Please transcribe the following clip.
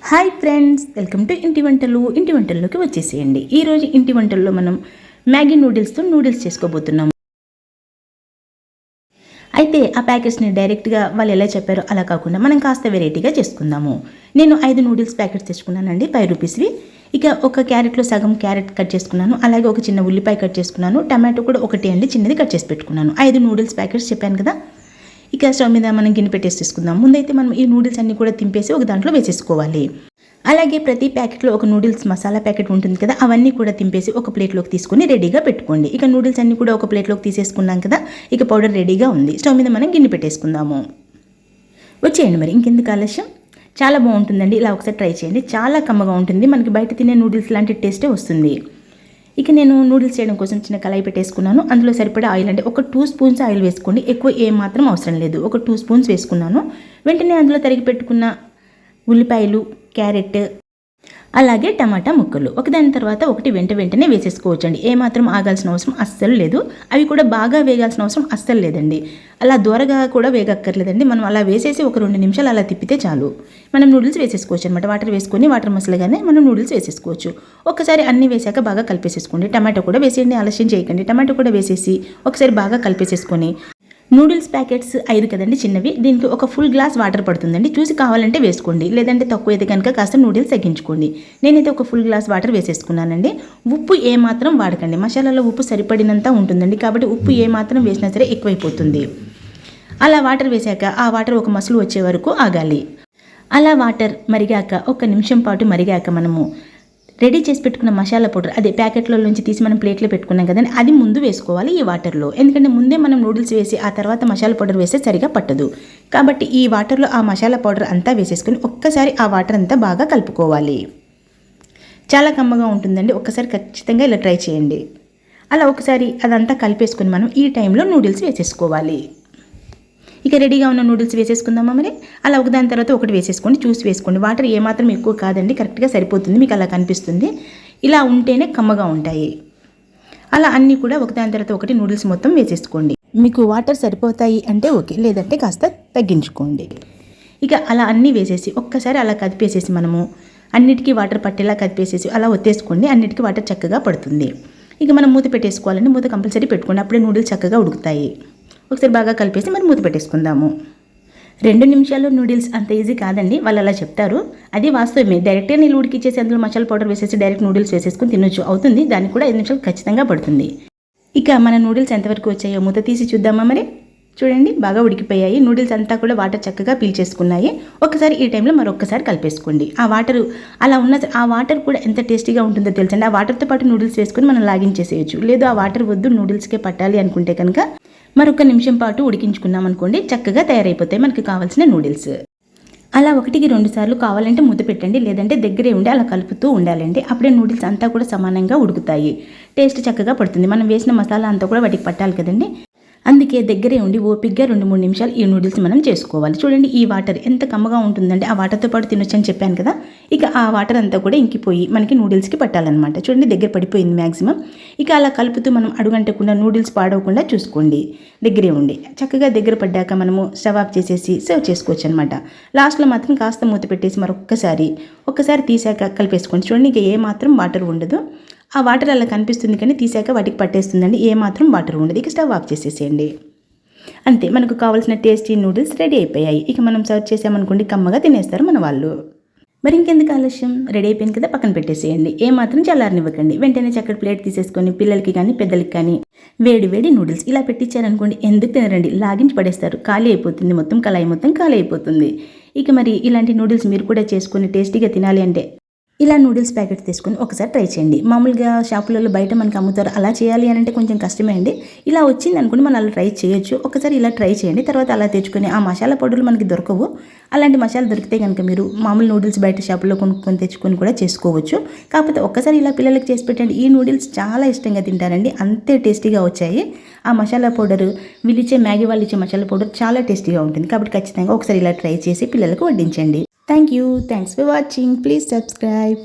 Hi friends, welcome to ఇంటి వంటలు. ఇంటి వంటల్లోకి వచ్చేసేయండి. ఈరోజు ఇంటి వంటల్లో మనం మ్యాగీ నూడిల్స్తో నూడిల్స్ చేసుకోబోతున్నాం. అయితే ఆ ప్యాకెట్స్ని డైరెక్ట్గా వాళ్ళు ఎలా చెప్పారో అలా కాకుండా మనం కాస్త వెరైటీగా చేసుకుందాము. నేను 5 నూడిల్స్ ప్యాకెట్స్ తెచ్చుకున్నానండి, 5 రూపీస్వి. ఇక ఒక క్యారెట్లో సగం క్యారెట్ కట్ చేసుకున్నాను, అలాగే ఒక చిన్న ఉల్లిపాయ కట్ చేసుకున్నాను, టమాటో కూడా ఒకటి అండి చిన్నది కట్ చేసి పెట్టుకున్నాను. 5 నూడిల్స్ ప్యాకెట్స్ చెప్పాను కదా. ఇక స్టవ్ మీద మనం గిన్నె పెట్టేసి తీసుకుందాం. ముందైతే మనం ఈ నూడిల్స్ అన్ని కూడా తింపేసి ఒక దాంట్లో వేసేసుకోవాలి. అలాగే ప్రతి ప్యాకెట్లో ఒక నూడిల్స్ మసాలా ప్యాకెట్ ఉంటుంది కదా, అవన్నీ కూడా తింపేసి ఒక ప్లేట్లోకి తీసుకుని రెడీగా పెట్టుకోండి. ఇక నూడిల్స్ అన్ని కూడా ఒక ప్లేట్లోకి తీసేసుకున్నాం కదా, ఇక పౌడర్ రెడీగా ఉంది. స్టవ్ మీద మనం గిన్నె పెట్టేసుకుందాము. వచ్చేయండి మరి ఇంకెందుకు ఆలస్యం. చాలా బాగుంటుందండి, ఇలా ఒకసారి ట్రై చేయండి. చాలా కమ్మగా ఉంటుంది, మనకి బయట తినే నూడిల్స్ లాంటి టేస్టే వస్తుంది. ఇక నేను నూడిల్స్ చేయడం కోసం చిన్న కళాయి పెట్టేసుకున్నాను. అందులో సరిపడా ఆయిల్, అంటే ఒక 2 స్పూన్స్ ఆయిల్ వేసుకోండి, ఎక్కువ ఏమాత్రం అవసరం లేదు. ఒక 2 స్పూన్స్ వేసుకున్నాను. వెంటనే అందులో తరిగి పెట్టుకున్న ఉల్లిపాయలు, క్యారెట్, అలాగే టమాటా ముక్కలు ఒకదాని తర్వాత ఒకటి వెంటనే వేసేసుకోవచ్చండి. ఏమాత్రం ఆగాల్సిన అవసరం అస్సలు లేదు. అవి కూడా బాగా వేగాల్సిన అవసరం అస్సలు లేదండి. అలా దూరగా కూడా వేగక్కర్లేదండి. మనం అలా వేసేసి ఒక 2 నిమిషాలు అలా తిప్పితే చాలు. మనం నూడిల్స్ వేసేసుకోవచ్చు అనమాట. వాటర్ వేసుకొని వాటర్ మసలగానే మనం నూడిల్స్ వేసేసుకోవచ్చు. ఒక్కసారి అన్నీ వేసాక బాగా కలిపేసేసుకోండి. టమాటో కూడా వేసేయండి, ఆలస్యం చేయకండి. టమాటో కూడా వేసేసి ఒకసారి బాగా కలిపేసేసుకొని, నూడిల్స్ ప్యాకెట్స్ 5 కదండి చిన్నవి, దీనికి ఒక ఫుల్ గ్లాస్ వాటర్ పడుతుందండి. చూసి కావాలంటే వేసుకోండి, లేదంటే తక్కువ అయితే కనుక కాస్త నూడిల్స్ తగ్గించుకోండి. నేనైతే ఒక ఫుల్ గ్లాస్ వాటర్ వేసేసుకున్నానండి. ఉప్పు ఏమాత్రం వాడకండి, మసాలాలో ఉప్పు సరిపడినంత ఉంటుందండి, కాబట్టి ఉప్పు ఏమాత్రం వేసినా సరే ఎక్కువైపోతుంది. అలా వాటర్ వేసాక ఆ వాటర్ ఒక మసులు వచ్చే వరకు ఆగాలి. అలా వాటర్ మరిగాక 1 నిమిషం పాటు మరిగాక మనము రెడీ చేసి పెట్టుకున్న మసాలా పౌడర్, అదే ప్యాకెట్లో నుంచి తీసి మనం ప్లేట్లో పెట్టుకున్నాం కదండి, అది ముందు వేసుకోవాలి ఈ వాటర్లో. ఎందుకంటే ముందే మనం నూడిల్స్ వేసి ఆ తర్వాత మసాలా పౌడర్ వేస్తే సరిగా పట్టదు. కాబట్టి ఈ వాటర్లో ఆ మసాలా పౌడర్ అంతా వేసేసుకొని ఒక్కసారి ఆ వాటర్ అంతా బాగా కలుపుకోవాలి. చాలా కమ్మగా ఉంటుందండి, ఒక్కసారి ఖచ్చితంగా ఇలా ట్రై చేయండి. అలా ఒకసారి అదంతా కలిపేసుకొని మనం ఈ టైంలో నూడిల్స్ వేసేసుకోవాలి. ఇక రెడీగా ఉన్న నూడిల్స్ వేసేసుకుందామా మరి. అలా ఒకదాని తర్వాత ఒకటి వేసేసుకోండి, చూసి వేసుకోండి. వాటర్ ఏమాత్రం ఎక్కువ కాదండి, కరెక్ట్గా సరిపోతుంది. మీకు అలా కనిపిస్తుంది. ఇలా ఉంటేనే కమ్మగా ఉంటాయి. అలా అన్నీ కూడా ఒకదాని తర్వాత ఒకటి నూడిల్స్ మొత్తం వేసేసుకోండి. మీకు వాటర్ సరిపోతాయి అంటే ఓకే, లేదంటే కాస్త తగ్గించుకోండి. ఇక అలా అన్నీ వేసేసి ఒక్కసారి అలా కదిపేసేసి మనము అన్నిటికీ వాటర్ పట్టేలా కదిపేసేసి అలా ఒత్తేసుకోండి. అన్నిటికీ వాటర్ చక్కగా పడుతుంది. ఇక మనం మూత పెట్టేసుకోవాలండి. మూత కంపల్సరీ పెట్టుకోండి, అప్పుడే నూడిల్స్ చక్కగా ఉడుకుతాయి. ఒకసారి బాగా కలిపేసి మరి మూత పెట్టేసుకుందాము. 2 నిమిషాల్లో నూడిల్స్ అంత ఈజీ కాదండి, వాళ్ళు అలా చెప్తారు. అది వాస్తవమే. డైరెక్ట్గా నీళ్ళు ఉడికిచ్చేసి అందులో మసాలా పౌడర్ వేసేసి డైరెక్ట్ నూడిల్స్ వేసేసుకుని తినొచ్చు, అవుతుంది. దానికి కూడా 5 నిమిషాలు ఖచ్చితంగా పడుతుంది. ఇక మన నూడిల్స్ ఎంతవరకు వచ్చాయో మూత తీసి చూద్దామా మరి. చూడండి, బాగా ఉడికిపోయాయి. నూడిల్స్ అంతా కూడా వాటర్ చక్కగా పీల్చేసుకున్నాయి. ఒకసారి ఈ టైంలో మరొకసారి కలిపేసుకోండి. ఆ వాటర్ అలా ఉన్న ఆ వాటర్ కూడా ఎంత టేస్టీగా ఉంటుందో తెలుసండి. ఆ వాటర్తో పాటు నూడిల్స్ వేసుకొని మనం లాగించేసేయచ్చు. లేదు ఆ వాటర్ వద్దు, నూడిల్స్కే పట్టాలి అనుకుంటే కనుక మరొక నిమిషం పాటు ఉడికించుకున్నాం అనుకోండి, చక్కగా తయారైపోతాయి మనకి కావాల్సిన నూడిల్స్. అలా 1కి 2 సార్లు కావాలంటే మూత పెట్టండి, లేదంటే దగ్గరే ఉండి అలా కలుపుతూ ఉండాలండి. అప్పుడే నూడిల్స్ అంతా కూడా సమానంగా ఉడుకుతాయి, టేస్ట్ చక్కగా పడుతుంది. మనం వేసిన మసాలా అంతా కూడా వాటికి పట్టాలి కదండి. అందుకే దగ్గరే ఉండి ఓపిక్గా 2-3 నిమిషాలు ఈ నూడిల్స్ మనం చేసుకోవాలి. చూడండి, ఈ వాటర్ ఎంత కమ్మగా ఉంటుందంటే ఆ వాటర్తో పాటు తినొచ్చు అని చెప్పాను కదా. ఇక ఆ వాటర్ అంతా కూడా ఇంకిపోయి మనకి నూడిల్స్కి పట్టాలన్నమాట. చూడండి, దగ్గర పడిపోయింది మ్యాక్సిమం. ఇక అలా కలుపుతూ మనం అడుగంటకుండా నూడిల్స్ పాడవకుండా చూసుకోండి. దగ్గరే ఉండి చక్కగా దగ్గర పడ్డాక మనము స్టవ్ ఆఫ్ చేసేసి సర్వ్ చేసుకోవచ్చు అనమాట. లాస్ట్లో మాత్రం కాస్త మూత పెట్టేసి ఒక్కసారి తీసాక కలిపేసుకోండి. చూడండి, ఇక ఏమాత్రం వాటర్ ఉండదు. ఆ వాటర్ అలా కనిపిస్తుంది కానీ తీసాక వాటికి పట్టేస్తుందండి, ఏమాత్రం వాటర్ ఉండదు. ఇక స్టవ్ ఆఫ్ చేసేసేయండి. అంతే, మనకు కావాల్సిన టేస్టీ నూడిల్స్ రెడీ అయిపోయాయి. ఇక మనం సర్వ్ చేసామనుకోండి, కమ్మగా తినేస్తారు మన వాళ్ళు. మరి ఇంకెందుకు ఆలస్యం, రెడీ అయిపోయింది కదా, పక్కన పెట్టేసేయండి. ఏమాత్రం చల్లారనివ్వకండి. వెంటనే చక్కటి ప్లేట్ తీసేసుకొని పిల్లలకి కానీ పెద్దలకి కానీ వేడి నూడిల్స్ ఇలా పెట్టించారనుకోండి, ఎందుకు తినరండి, లాగించి పడేస్తారు. ఖాళీ అయిపోతుంది, మొత్తం కళాయి మొత్తం ఖాళీ అయిపోతుంది. ఇక మరి ఇలాంటి నూడిల్స్ మీరు కూడా చేసుకొని టేస్టీగా తినాలి అంటే ఇలా నూడిల్స్ ప్యాకెట్స్ తీసుకొని ఒకసారి ట్రై చేయండి. మామూలుగా షాపులలో బయట మనకి అమ్ముతారు, అలా చేయాలి అని అంటే కొంచెం కష్టమే అండి. ఇలా వచ్చింది అనుకోండి, మనం అలా ట్రై చేయొచ్చు. ఒకసారి ఇలా ట్రై చేయండి. తర్వాత అలా తెచ్చుకొని ఆ మసాలా పౌడర్లు మనకి దొరకవు. అలాంటి మసాలా దొరికితే కనుక మీరు మామూలు నూడిల్స్ బయట షాపులో కొనుక్కొని తెచ్చుకొని కూడా చేసుకోవచ్చు. కాకపోతే ఒక్కసారి ఇలా పిల్లలకి చేసి పెట్టండి, ఈ నూడిల్స్ చాలా ఇష్టంగా తింటారండి, అంతే టేస్టీగా వచ్చాయి. ఆ మసాలా పౌడర్ వీళ్ళిచ్చే మ్యాగీ వాళ్ళు ఇచ్చే మసాలా పౌడర్ చాలా టేస్టీగా ఉంటుంది. కాబట్టి ఖచ్చితంగా ఒకసారి ఇలా ట్రై చేసి పిల్లలకు వడ్డించండి. Thank you. Thanks for watching. Please subscribe.